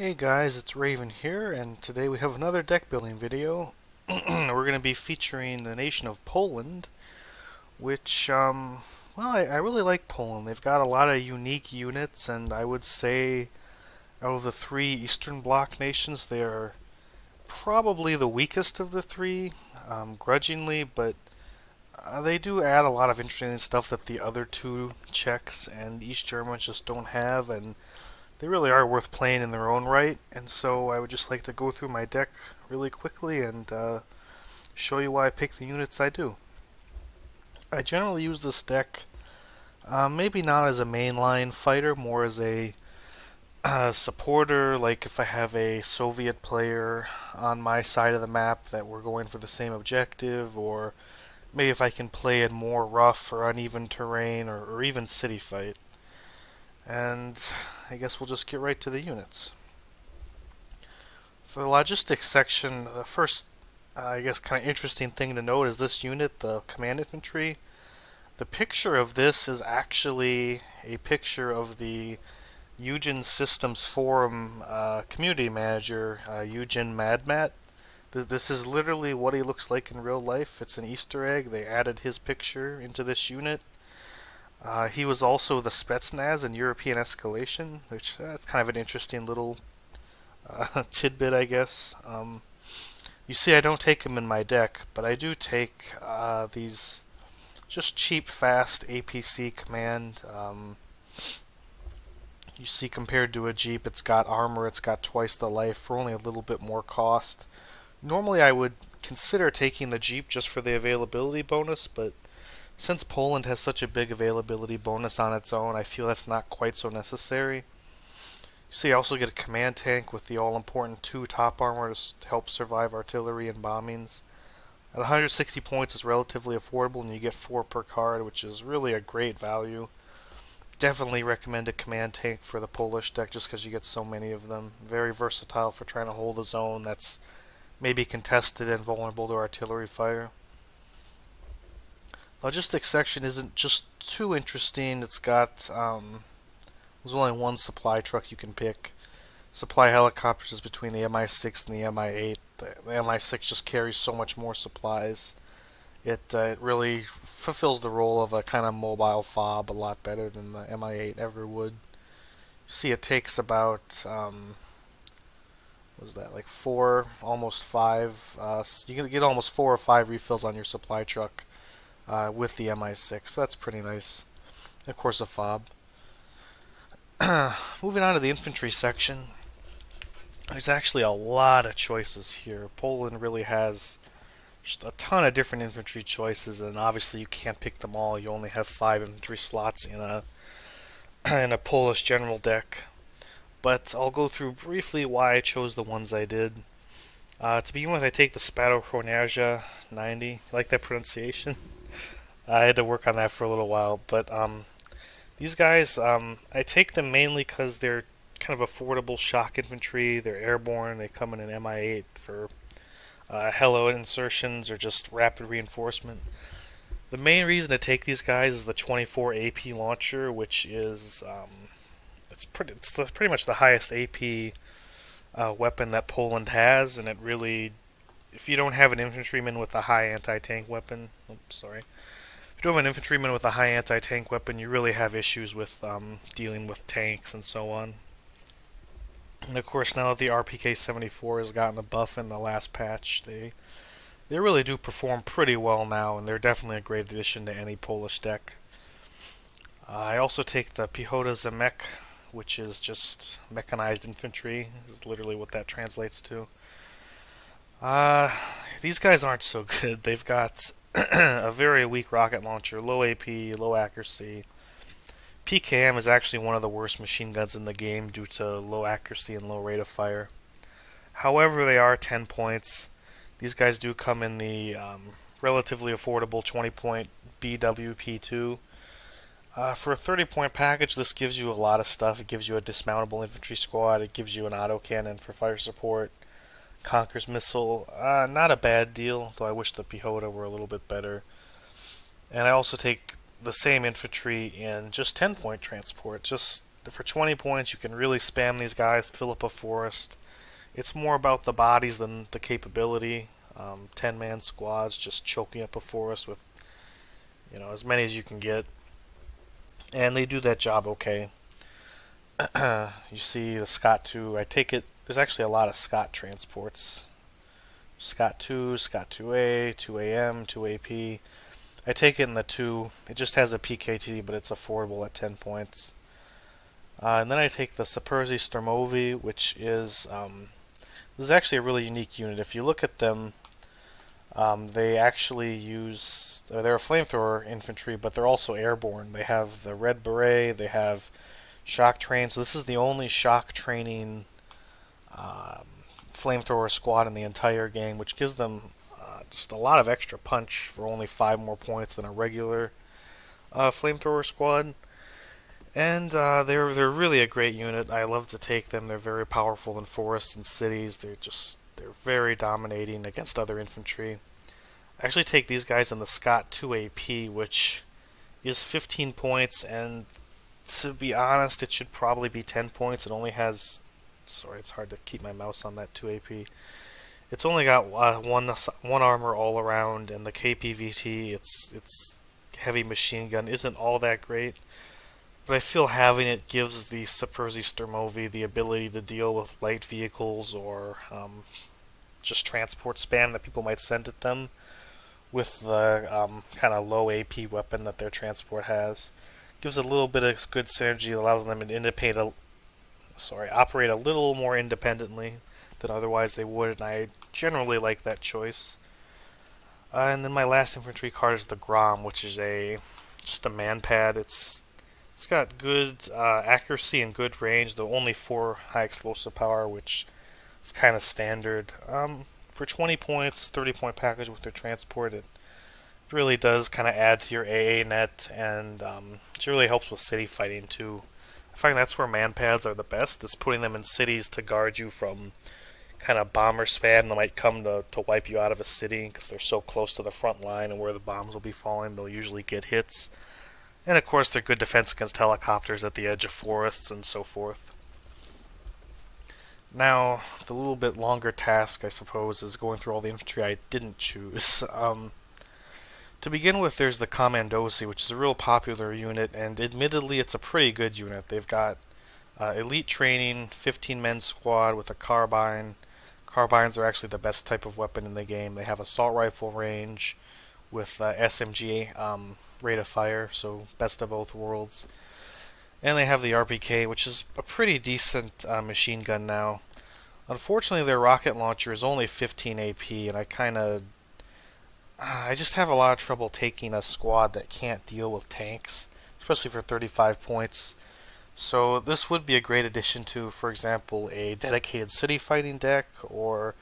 Hey guys, it's Raven here, and today we have another deck building video. We're going to be featuring the nation of Poland, which, well, I really like Poland. They've got a lot of unique units, and I would say out of the three Eastern Bloc nations, they are probably the weakest of the three, grudgingly, but they do add a lot of interesting stuff that the other two Czechs and East Germans just don't have, and they really are worth playing in their own right, and so I would just like to go through my deck really quickly and show you why I pick the units I do. I generally use this deck maybe not as a mainline fighter, more as a supporter, like if I have a Soviet player on my side of the map that we're going for the same objective, or maybe if I can play in more rough or uneven terrain, or even city fight. And I guess we'll just get right to the units. For the logistics section, the first, I guess, kind of interesting thing to note is this unit, the command infantry. The picture of this is actually a picture of the Eugen Systems Forum community manager, Eugen Madmat. This is literally what he looks like in real life. It's an Easter egg. They added his picture into this unit. He was also the Spetsnaz in European Escalation, which that's kind of an interesting little tidbit, I guess. You see, I don't take him in my deck, but I do take these just cheap, fast APC command. You see, compared to a Jeep, it's got armor, it's got twice the life for only a little bit more cost. Normally, I would consider taking the Jeep just for the availability bonus, but since Poland has such a big availability bonus on its own, I feel that's not quite so necessary. You see, I also get a command tank with the all-important 2 top armor to help survive artillery and bombings. At 160 points, it's relatively affordable, and you get 4 per card, which is really a great value. Definitely recommend a command tank for the Polish deck just because you get so many of them. Very versatile for trying to hold a zone that's maybe contested and vulnerable to artillery fire. Logistics section isn't just too interesting. It's got there's only one supply truck you can pick. Supply helicopters is between the MI6 and the MI8. The MI6 just carries so much more supplies. It really fulfills the role of a kind of mobile fob a lot better than the MI8 ever would. See, it takes about what was that, like 4, almost 5. You can get almost 4 or 5 refills on your supply truck with the MI6, so that's pretty nice. And of course, a fob. Moving on to the infantry section, there's actually a lot of choices here. Poland really has just a ton of different infantry choices, and obviously you can't pick them all. You only have 5 infantry slots in a in a Polish general deck. But I'll go through briefly why I chose the ones I did. To begin with, I take the Spg 90. You like that pronunciation? I had to work on that for a little while, but these guys, I take them mainly because they're kind of affordable shock infantry. They're airborne. They come in an MI8 for helo insertions or just rapid reinforcement. The main reason to take these guys is the 24 AP launcher, which is it's pretty much the highest AP weapon that Poland has, and it really, if you don't have an infantryman with a high anti-tank weapon, if you don't have an infantryman with a high anti-tank weapon, you really have issues with dealing with tanks and so on. And of course, now that the RPK-74 has gotten a buff in the last patch, they really do perform pretty well now, and they're definitely a great addition to any Polish deck. I also take the Piechota Zemek, which is just mechanized infantry, is literally what that translates to. These guys aren't so good. They've got a very weak rocket launcher, low AP, low accuracy. PKM is actually one of the worst machine guns in the game due to low accuracy and low rate of fire. However, they are 10 points. These guys do come in the relatively affordable 20-point BWP2. For a 30-point package, this gives you a lot of stuff. It gives you a dismountable infantry squad. It gives you an autocannon for fire support. Conquer's missile, not a bad deal, though I wish the Piechota were a little bit better. And I also take the same infantry in just 10-point transport. Just for 20 points, you can really spam these guys, fill up a forest. It's more about the bodies than the capability. 10-man squads just choking up a forest with, as many as you can get. And they do that job okay. You see the Scott 2. I take it there's actually a lot of Scott transports. Scott 2, Scott 2A, 2AM, 2AP. I take it in the 2. It just has a PKT, but it's affordable at 10 points. And then I take the Spg Sturmovy, which is this is actually a really unique unit. If you look at them, they actually use they're a flamethrower infantry, but they're also airborne. They have the red beret. They have shock train. So this is the only shock training flamethrower squad in the entire game, which gives them just a lot of extra punch for only 5 more points than a regular flamethrower squad. And they're really a great unit. I love to take them. They're very powerful in forests and cities. They're very dominating against other infantry. I actually take these guys in the Scott 2 AP, which is 15 points, and to be honest, it should probably be 10 points. It only has, sorry, it's hard to keep my mouse on that 2 AP. It's only got one armor all around, and the KPVT, its heavy machine gun isn't all that great. But I feel having it gives the Spg Sturmovy the ability to deal with light vehicles or just transport spam that people might send at them with the kind of low AP weapon that their transport has. Gives a little bit of good synergy, allows them to operate a little more independently than otherwise they would, and I generally like that choice. And then my last infantry card is the Grom, which is just a man pad. It's got good accuracy and good range, though only 4 high explosive power, which is kind of standard. For 20 points, 30-point package with their transport, it really does kind of add to your AA net, and it really helps with city fighting too. I find that's where man pads are the best, is putting them in cities to guard you from kind of bomber spam that might come to wipe you out of a city, because they're so close to the front line and where the bombs will be falling, they'll usually get hits. And of course, they're good defense against helicopters at the edge of forests and so forth. Now, the little bit longer task, I suppose, is going through all the infantry I didn't choose. To begin with, there's the Commandosi, which is a real popular unit, and admittedly, it's a pretty good unit. They've got elite training, 15-men squad with a carbine. Carbines are actually the best type of weapon in the game. They have assault rifle range with SMG rate of fire, so best of both worlds. And they have the RPK, which is a pretty decent machine gun now. Unfortunately, their rocket launcher is only 15 AP, and I just have a lot of trouble taking a squad that can't deal with tanks, especially for 35 points. So this would be a great addition to, for example, a dedicated city fighting deck, or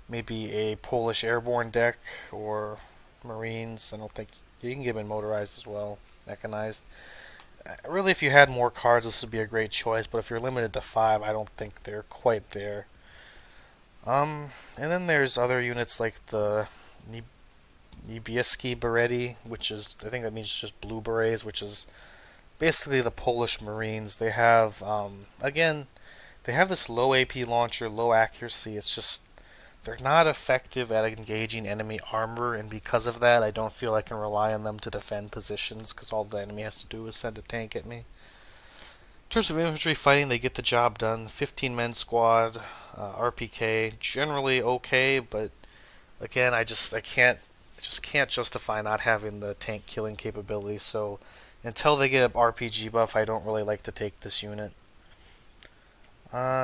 maybe a Polish airborne deck, or Marines. I don't think you can get them in motorized as well, mechanized. Really, if you had more cards, this would be a great choice, but if you're limited to 5, I don't think they're quite there. And then there's other units like the Niebieski Berety, which is, I think that means just blue berets, which is basically the Polish Marines. They have, again, they have this low AP launcher, low accuracy. It's just, they're not effective at engaging enemy armor, and because of that, I don't feel I can rely on them to defend positions, because all the enemy has to do is send a tank at me. In terms of infantry fighting, they get the job done. 15-men squad, RPK, generally okay, but again, I just can't justify not having the tank killing capability, so until they get an RPG buff, I don't really like to take this unit.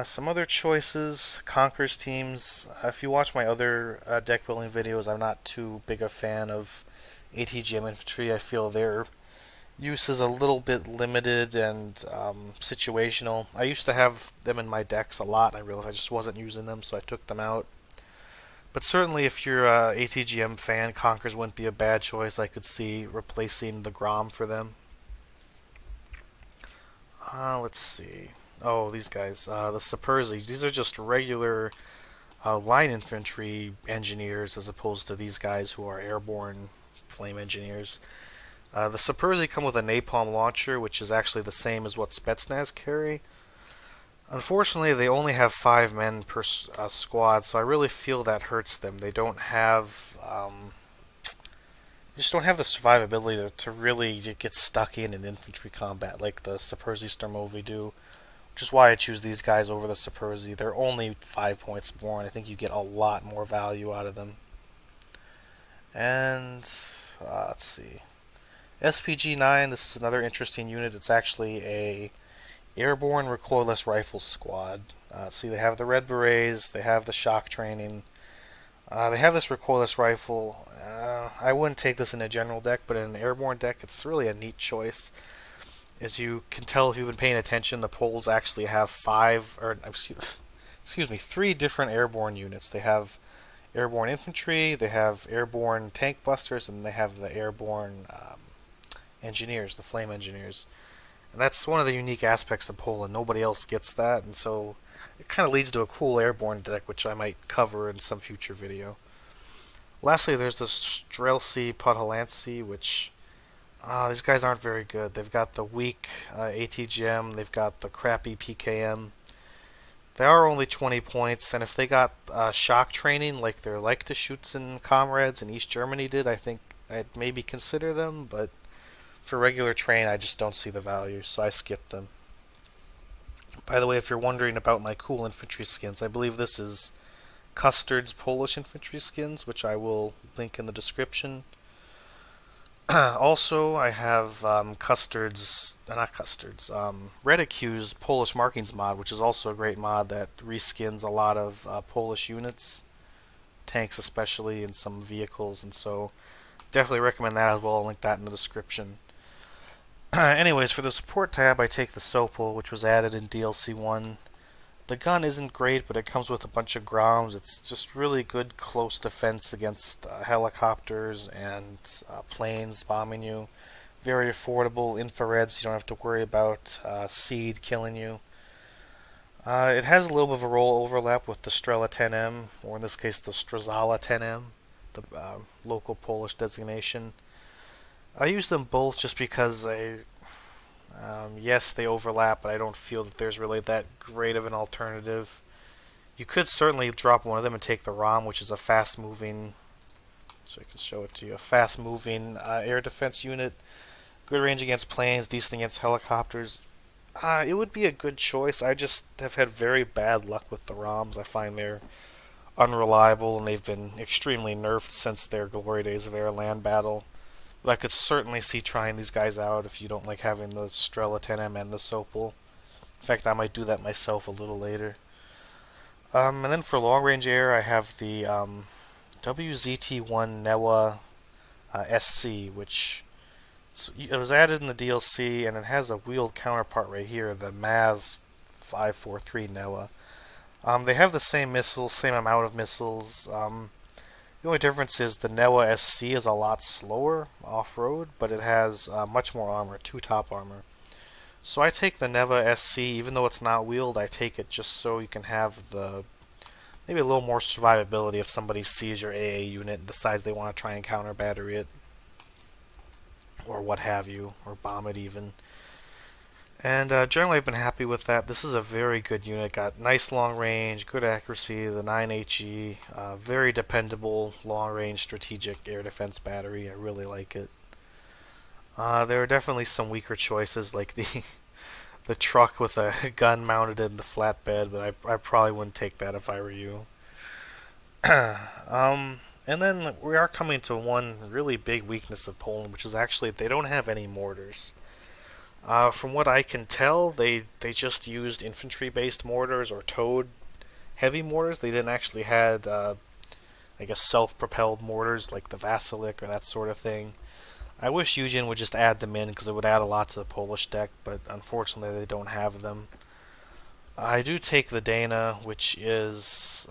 Some other choices, Conquer's teams. If you watch my other deck building videos, I'm not too big a fan of ATGM infantry. I feel their use is a little bit limited and situational. I used to have them in my decks a lot, and I realized I just wasn't using them, so I took them out. But certainly if you're a ATGM fan, Conquers wouldn't be a bad choice. I could see replacing the Grom for them. Let's see. Oh, these guys, the Spg. These are just regular line infantry engineers, as opposed to these guys who are airborne flame engineers. The Saperzi come with a Napalm launcher, which is actually the same as what Spetsnaz carry. Unfortunately, they only have 5 men per squad, so I really feel that hurts them. They don't have, just don't have the survivability to really get stuck in infantry combat like the Saperzi Stormovi do. Which is why I choose these guys over the Saperzi. They're only 5 points more, and I think you get a lot more value out of them. And let's see, Spg Nine. This is another interesting unit. It's actually a airborne recoilless rifle squad. See, they have the red berets. They have the shock training. They have this recoilless rifle. I wouldn't take this in a general deck, but in an airborne deck, it's really a neat choice. As you can tell if you've been paying attention, the Poles actually have 3 different airborne units. They have airborne infantry, they have airborne tank busters, and they have the airborne engineers, the flame engineers. And that's one of the unique aspects of Poland. Nobody else gets that, and so it kind of leads to a cool airborne deck, which I might cover in some future video. Lastly, there's the Strelcy Podhalancy, which these guys aren't very good. They've got the weak ATGM, they've got the crappy PKM. They are only 20 points, and if they got shock training like their like to shoots and comrades in East Germany did, I think I'd maybe consider them, but for regular train I just don't see the value, so I skipped them. By the way, if you're wondering about my cool infantry skins, I believe this is Custard's Polish infantry skins, which I will link in the description. Also, I have Redicue's Polish Markings mod, which is also a great mod that reskins a lot of Polish units, tanks especially, and some vehicles, and so definitely recommend that as well. I'll link that in the description. Anyways, for the support tab, I take the Sopel, which was added in DLC 1. The gun isn't great, but it comes with a bunch of groms. It's just really good close defense against helicopters and planes bombing you. Very affordable infrared, so you don't have to worry about seed killing you. It has a little bit of a role overlap with the Strela 10M, or in this case the Strzelca 10M, the local Polish designation. I use them both just because yes, they overlap, but I don't feel that there's really that great of an alternative. You could certainly drop one of them and take the ROM, which is a fast-moving, so I can show it to you, a fast-moving air defense unit. Good range against planes, decent against helicopters. It would be a good choice. I just have had very bad luck with the ROMs. I find they're unreliable, and they've been extremely nerfed since their glory days of air-land battle. But I could certainly see trying these guys out if you don't like having the Strela 10M and the Sopel. In fact, I might do that myself a little later. And then for long-range air, I have the WZT-1 Newa SC, which it was added in the DLC, and it has a wheeled counterpart right here, the Maz 543 Newa. They have the same missiles, same amount of missiles. The only difference is the Newa SC is a lot slower off-road, but it has much more armor, 2 top armor. So I take the Newa SC, even though it's not wheeled, I take it just so you can have maybe a little more survivability if somebody sees your AA unit and decides they want to try and counter battery it, or what have you, or bomb it even. And generally I've been happy with that. This is a very good unit. Got nice long range, good accuracy, the 9HE, very dependable long range strategic air defense battery. I really like it. There are definitely some weaker choices like the truck with a gun mounted in the flatbed, but I probably wouldn't take that if I were you. And then we are coming to one really big weakness of Poland, which is actually they don't have any mortars. From what I can tell, they just used infantry-based mortars or towed heavy mortars. They didn't actually had, I guess, self-propelled mortars like the Vasilik or that sort of thing. I wish Eugen would just add them in because it would add a lot to the Polish deck, but unfortunately they don't have them. I do take the Dana, which is,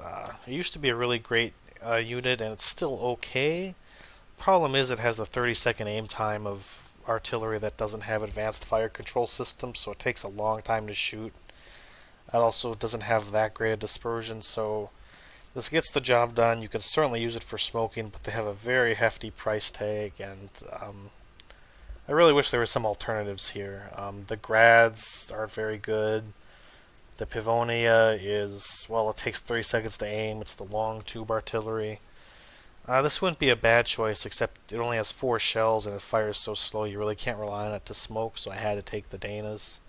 it used to be a really great unit, and it's still okay. Problem is it has a 30-second aim time of artillery that doesn't have advanced fire control systems, so it takes a long time to shoot. It also doesn't have that great a dispersion, so this gets the job done. You can certainly use it for smoking, but they have a very hefty price tag, and I really wish there were some alternatives here. The Grads are very good. The Pivonia is, well, it takes 3 seconds to aim. It's the long tube artillery. This wouldn't be a bad choice, except it only has 4 shells and it fires so slow you really can't rely on it to smoke, so I had to take the Danas.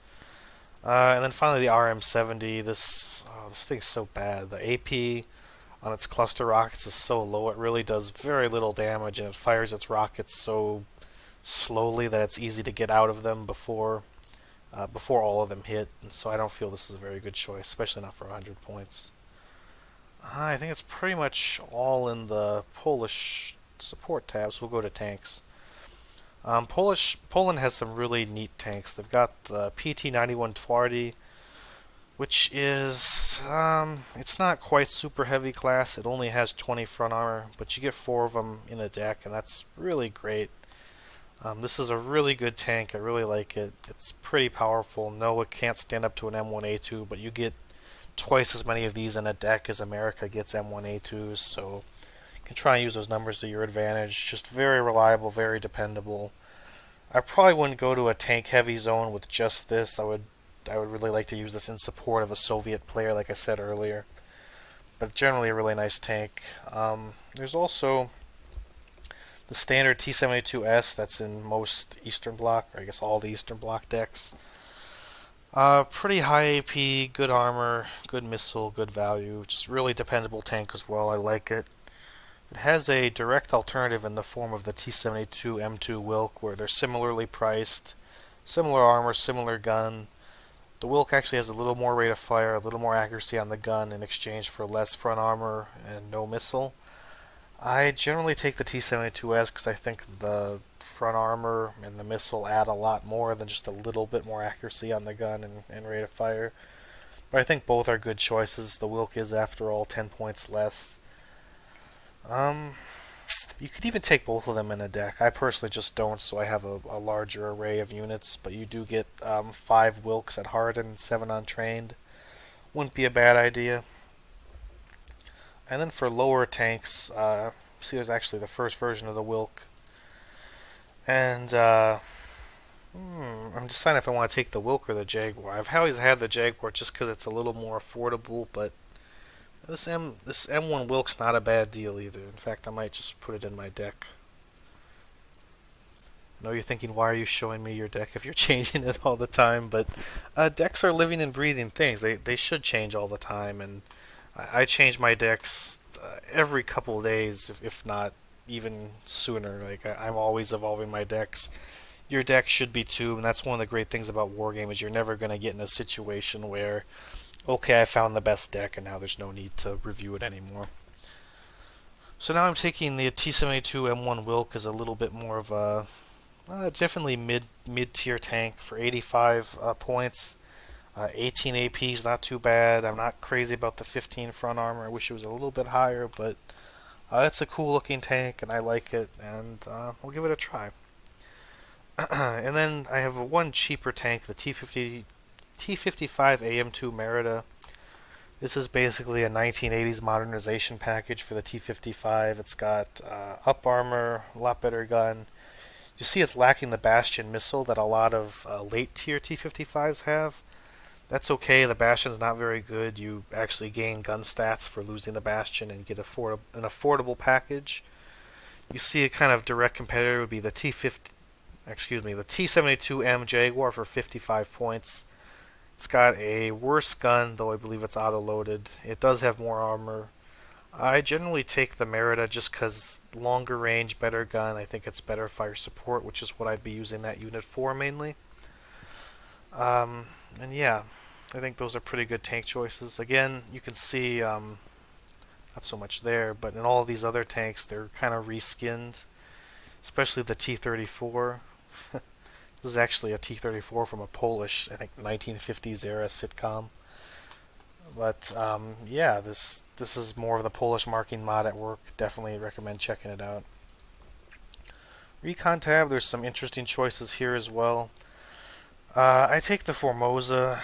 And then finally the RM-70. This thing's so bad. The AP on its cluster rockets is so low, it really does very little damage, and it fires its rockets so slowly that it's easy to get out of them before all of them hit. And so I don't feel this is a very good choice, especially not for 100 points. I think it's pretty much all in the Polish support tab, so we'll go to tanks. Poland has some really neat tanks. They've got the PT-91 Twardy, which is, it's not quite super heavy class. It only has 20 front armor, but you get 4 of them in a deck, and that's really great. This is a really good tank. I really like it. It's pretty powerful. No, it can't stand up to an M1A2, but you get twice as many of these in a deck as America gets M1A2s, so you can try and use those numbers to your advantage. Just very reliable, very dependable. I probably wouldn't go to a tank-heavy zone with just this. I would really like to use this in support of a Soviet player, like I said earlier. But generally a really nice tank. There's also the standard T-72S that's in most Eastern Bloc, or I guess all the Eastern Bloc decks. Pretty high AP, good armor, good missile, good value. Just really dependable tank as well. I like it. It has a direct alternative in the form of the T-72 M2 Wilk, where they're similarly priced, similar armor, similar gun. The Wilk actually has a little more rate of fire, a little more accuracy on the gun in exchange for less front armor and no missile. I generally take the T-72S because I think the front armor and the missile add a lot more than just a little bit more accuracy on the gun and rate of fire. But I think both are good choices. The Wilk is, after all, 10 points less. You could even take both of them in a deck. I personally just don't, so I have a larger array of units. But you do get 5 Wilks at Hardened, 7 on Trained. Wouldn't be a bad idea. And then for lower tanks, see, there's actually the first version of the Wilk. And I'm deciding if I want to take the Wilk or the Jaguar. I've always had the Jaguar just because it's a little more affordable, but this M1 Wilk's not a bad deal either. In fact, I might just put it in my deck. I know you're thinking, why are you showing me your deck if you're changing it all the time? But decks are living and breathing things. They should change all the time, and I change my decks every couple of days, if not even sooner. Like I'm always evolving my decks. Your deck should be too, and that's one of the great things about Wargame is you're never going to get in a situation where, okay, I found the best deck and now there's no need to review it anymore. So now I'm taking the T-72 M1 Wilk as a little bit more of a definitely mid-tier tank for 85 points. 18 AP is not too bad. I'm not crazy about the 15 front armor. I wish it was a little bit higher, but it's a cool looking tank and I like it, and we'll give it a try. And then I have one cheaper tank, the T55 AM2 Merida. This is basically a 1980s modernization package for the T55. It's got up armor, a lot better gun. You see it's lacking the Bastion missile that a lot of late tier T55s have. That's okay, the Bastion's not very good. You actually gain gun stats for losing the Bastion and get an affordable package. You see a kind of direct competitor would be the T-72M Jaguar for 55 points. It's got a worse gun, though I believe it's auto-loaded. It does have more armor. I generally take the Merida just because longer range, better gun. I think it's better fire support, which is what I'd be using that unit for mainly. And yeah, I think those are pretty good tank choices. Again, you can see not so much there, but in all of these other tanks, they're kind of reskinned, especially the T-34. This is actually a T-34 from a Polish, I think, 1950s era sitcom. But yeah, this is more of the Polish marking mod at work. Definitely recommend checking it out. Recon tab, there's some interesting choices here as well. I take the Formosa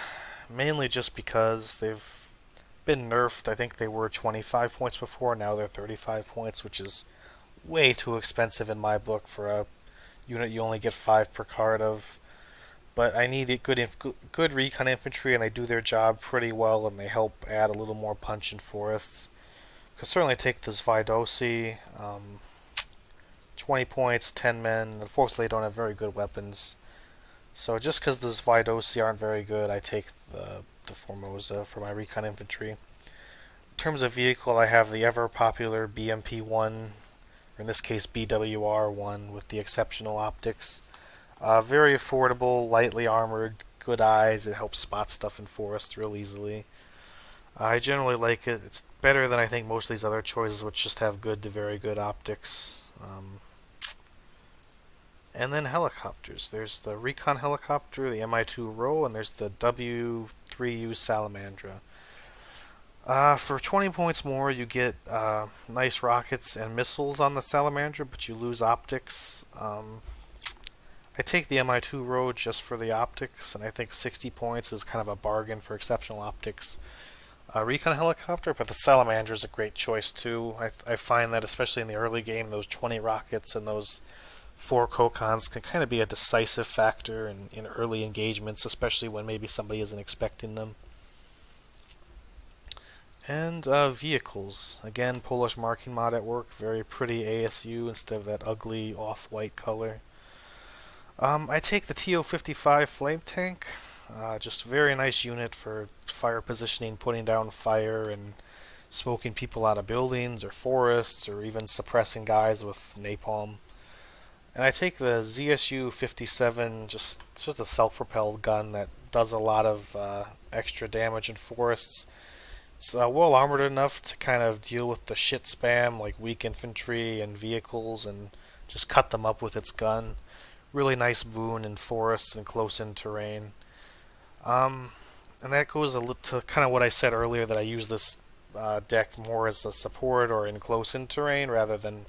mainly just because they've been nerfed. I think they were 25 points before, now they're 35 points, which is way too expensive in my book for a unit you only get 5 per card of. But I need good recon infantry, and they do their job pretty well, and they help add a little more punch in forests. Could certainly take this Vidosi, 20 points, 10 men. Unfortunately, they don't have very good weapons. So just because those Vidosi aren't very good, I take the Formosa for my recon infantry. In terms of vehicle, I have the ever popular BMP-1, or in this case BWR-1, with the exceptional optics. Very affordable, lightly armored, good eyes. It helps spot stuff in forests real easily. I generally like it. It's better than I think most of these other choices, which just have good to very good optics. And then helicopters. There's the Recon helicopter, the Mi-2 Row, and there's the W3U Salamandra. For 20 points more, you get nice rockets and missiles on the Salamandra, but you lose optics. I take the Mi-2 Row just for the optics, and I think 60 points is kind of a bargain for exceptional optics. Recon helicopter, but the Salamander is a great choice too. I find that especially in the early game, those 20 rockets and those 4 Kokons can kind of be a decisive factor in early engagements, especially when maybe somebody isn't expecting them. And vehicles. Again, Polish marking mod at work. Very pretty ASU instead of that ugly off-white color. I take the TO-55 flame tank. Just a very nice unit for fire positioning, putting down fire and smoking people out of buildings or forests, or even suppressing guys with napalm. And I take the ZSU-57, just a self-propelled gun that does a lot of extra damage in forests. It's well armored enough to kind of deal with the shit spam like weak infantry and vehicles and just cut them up with its gun. Really nice boon in forests and close-in terrain. And that goes to kind of what I said earlier, that I use this deck more as a support or in close-in terrain rather than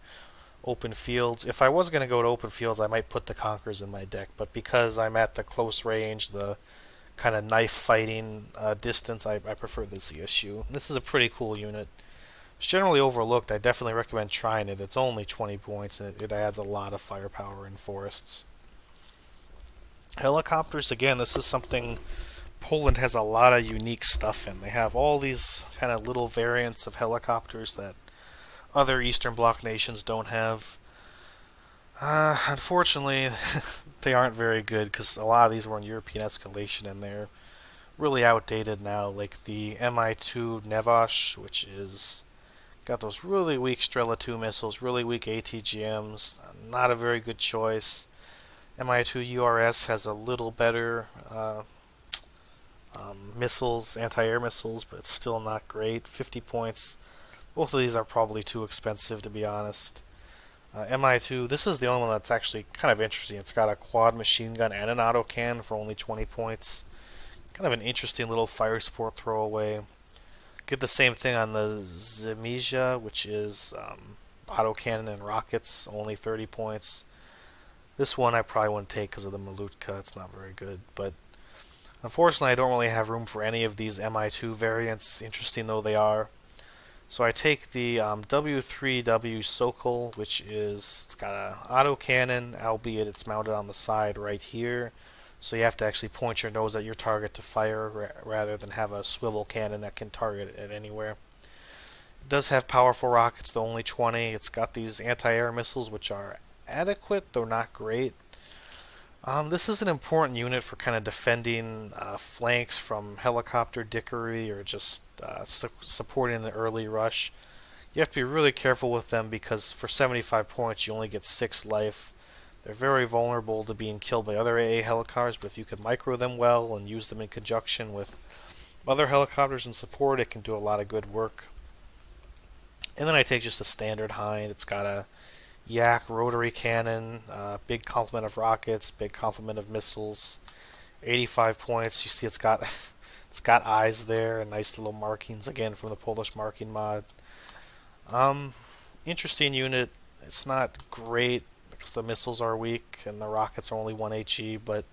open fields. If I was going to go to open fields, I might put the Conquerors in my deck, but because I'm at the close range, the kind of knife fighting distance, I prefer the ZSU. This is a pretty cool unit. It's generally overlooked. I definitely recommend trying it. It's only 20 points, and it adds a lot of firepower in forests. Helicopters, again, this is something Poland has a lot of unique stuff in. They have all these kind of little variants of helicopters that other Eastern Bloc nations don't have. Unfortunately, they aren't very good because a lot of these were in European escalation and they're really outdated now. Like the Mi-2 Nevash, which is got those really weak Strela 2 missiles, really weak ATGMs, not a very good choice. Mi-2 URS has a little better missiles, anti-air missiles, but it's still not great. 50 points. Both of these are probably too expensive, to be honest. Mi-2, this is the only one that's actually kind of interesting. It's got a quad machine gun and an autocannon for only 20 points. Kind of an interesting little fire support throwaway. Get the same thing on the Zemizha, which is autocannon and rockets, only 30 points. This one I probably wouldn't take because of the Malutka. It's not very good, but unfortunately I don't really have room for any of these Mi-2 variants, interesting though they are. So I take the W3W Sokol, which is, it's got an autocannon, albeit it's mounted on the side right here. So you have to actually point your nose at your target to fire rather than have a swivel cannon that can target it anywhere. It does have powerful rockets, though only 20. It's got these anti-air missiles, which are adequate, though not great. This is an important unit for kind of defending flanks from helicopter dickery or just supporting the early rush. You have to be really careful with them because for 75 points you only get 6 life. They're very vulnerable to being killed by other AA helicopters, but if you can micro them well and use them in conjunction with other helicopters and support, it can do a lot of good work. And then I take just a standard Hind. It's got a Yak rotary cannon, big complement of rockets, big complement of missiles, 85 points. You see it's got eyes there and nice little markings again from the Polish marking mod. Interesting unit. It's not great because the missiles are weak and the rockets are only 1 HE, but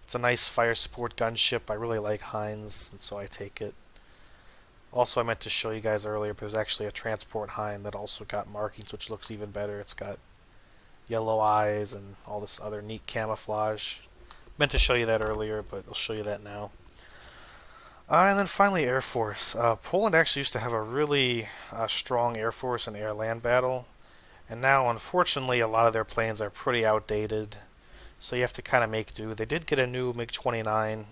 it's a nice fire support gunship. I really like Hinds, and so I take it. Also, I meant to show you guys earlier, but there's actually a transport Hind that also got markings, which looks even better. It's got yellow eyes and all this other neat camouflage. Meant to show you that earlier, but I'll show you that now. And then finally, Air Force. Poland actually used to have a really strong Air Force and air-land battle, and now, unfortunately, a lot of their planes are pretty outdated, so you have to kind of make do. They did get a new MiG-29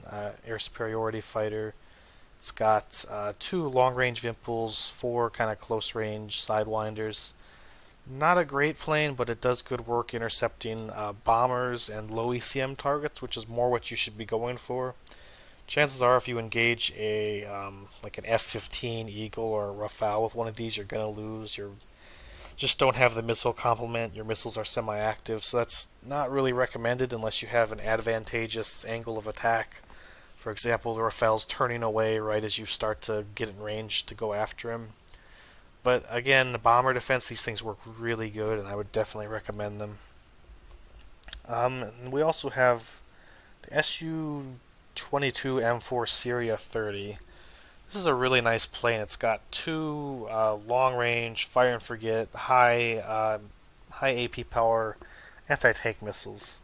air superiority fighter. It's got 2 long-range Vimpels, 4 kind of close-range Sidewinders. Not a great plane, but it does good work intercepting bombers and low ECM targets, which is more what you should be going for. Chances are, if you engage a like an F-15 Eagle or a Rafale with one of these, you're gonna lose. You just don't have the missile complement. Your missiles are semi-active, so that's not really recommended unless you have an advantageous angle of attack. For example, the Rafale's turning away right as you start to get in range to go after him. But again, the bomber defense, these things work really good, and I would definitely recommend them. And we also have the Su-22 M4 Syria 30. This is a really nice plane. It's got 2 long-range fire and forget, high AP power anti-tank missiles.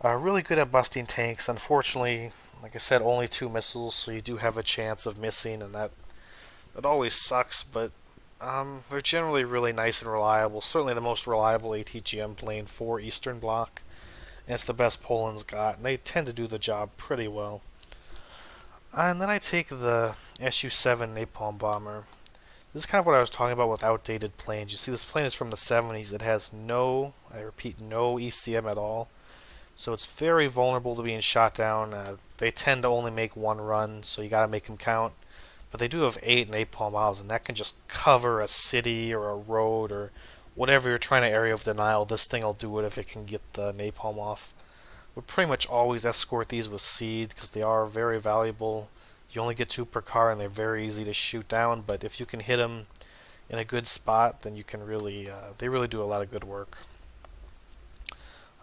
Really good at busting tanks. Unfortunately, like I said, only 2 missiles, so you do have a chance of missing, and that always sucks. But they're generally really nice and reliable. Certainly the most reliable ATGM plane for Eastern Bloc, and it's the best Poland's got, and they tend to do the job pretty well. And then I take the Su-7 Napalm bomber. This is kind of what I was talking about with outdated planes. You see, this plane is from the 70s. It has no, I repeat, no ECM at all. So it's very vulnerable to being shot down. They tend to only make 1 run, so you gotta make them count. But they do have 8 napalm miles, and that can just cover a city or a road or whatever you're trying to area of denial. This thing will do it if it can get the napalm off. We'll pretty much always escort these with seed because they are very valuable. You only get 2 per car, and they're very easy to shoot down. But if you can hit them in a good spot, then you can really, they really do a lot of good work.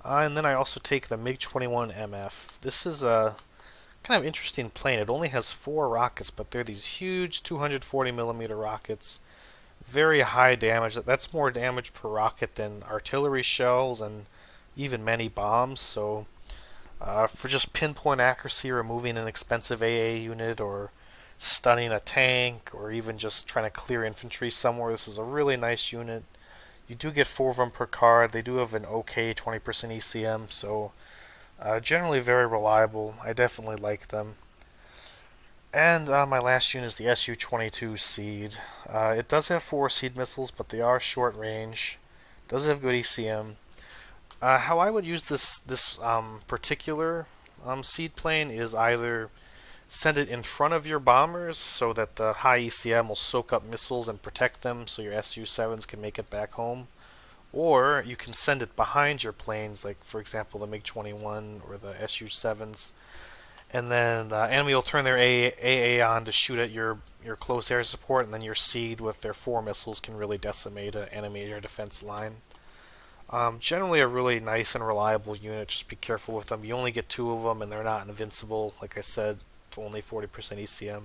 And then I also take the MiG-21 MF. This is a kind of interesting plane. It only has 4 rockets, but they're these huge 240mm rockets. Very high damage. That's more damage per rocket than artillery shells and even many bombs. So for just pinpoint accuracy, removing an expensive AA unit or stunning a tank or even just trying to clear infantry somewhere, this is a really nice unit. You do get 4 of them per card. They do have an okay 20% ECM, so generally very reliable. I definitely like them. And my last unit is the Su-22 Seed. It does have 4 seed missiles, but they are short range. It does have good ECM. How I would use this particular seed plane is either send it in front of your bombers so that the high ECM will soak up missiles and protect them so your Su-7s can make it back home. Or you can send it behind your planes, like for example the MiG-21 or the Su-7s, and then the enemy will turn their AA on to shoot at your close air support, and then your seed with their 4 missiles can really decimate an enemy air defense line. Generally a really nice and reliable unit. Just be careful with them. You only get 2 of them, and they're not invincible. Like I said, only 40% ECM.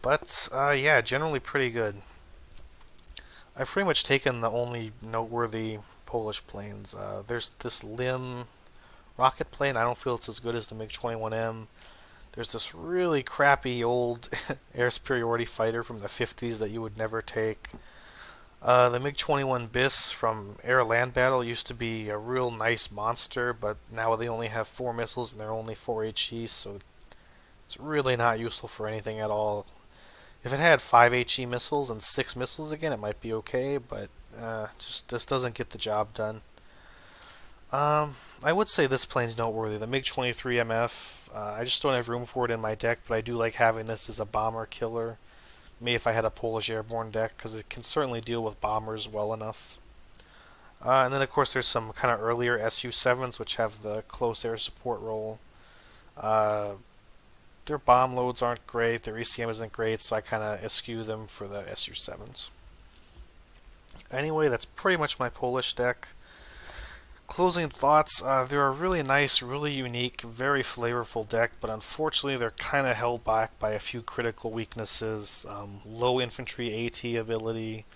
But yeah, generally pretty good. I've pretty much taken the only noteworthy Polish planes. There's this Lim rocket plane. I don't feel it's as good as the MiG-21M. There's this really crappy old air superiority fighter from the 50s that you would never take. The MiG-21 BIS from air-land battle used to be a real nice monster, but now they only have 4 missiles and they're only 4 HE, so it's really not useful for anything at all. If it had 5 HE missiles and 6 missiles again, it might be okay, but just this doesn't get the job done. I would say this plane's noteworthy. The MiG-23 MF, I just don't have room for it in my deck, but I do like having this as a bomber killer. Me if I had a Polish airborne deck, because it can certainly deal with bombers well enough. And then of course there's some kind of earlier Su-7s which have the close air support role. Their bomb loads aren't great, their ECM isn't great, so I kind of eschew them for the Su-7s. Anyway, that's pretty much my Polish deck. Closing thoughts, they're a really nice, really unique, very flavorful deck, but unfortunately they're kind of held back by a few critical weaknesses. Low infantry AT ability,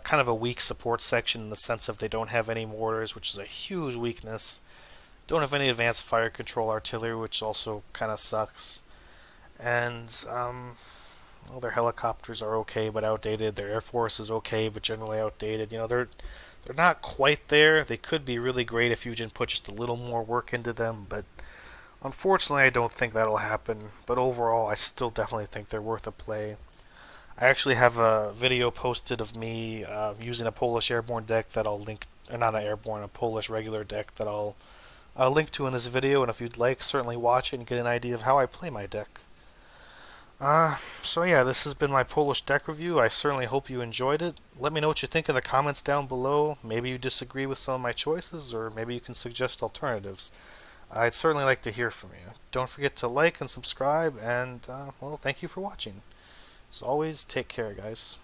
kind of a weak support section in the sense of they don't have any mortars, which is a huge weakness. Don't have any advanced fire control artillery, which also kind of sucks. And well, their helicopters are okay but outdated. Their air force is okay but generally outdated. You know, they're not quite there. They could be really great if Eugen put just a little more work into them, but unfortunately I don't think that'll happen. But overall, I still definitely think they're worth a play. I actually have a video posted of me using a Polish airborne deck that I'll link, or not an airborne, a Polish regular deck that I'll link to in this video, and if you'd like, certainly watch it and get an idea of how I play my deck. So yeah, this has been my Polish deck review. I certainly hope you enjoyed it. Let me know what you think in the comments down below. Maybe you disagree with some of my choices, or maybe you can suggest alternatives. I'd certainly like to hear from you. Don't forget to like and subscribe, and well, thank you for watching. As always, take care, guys.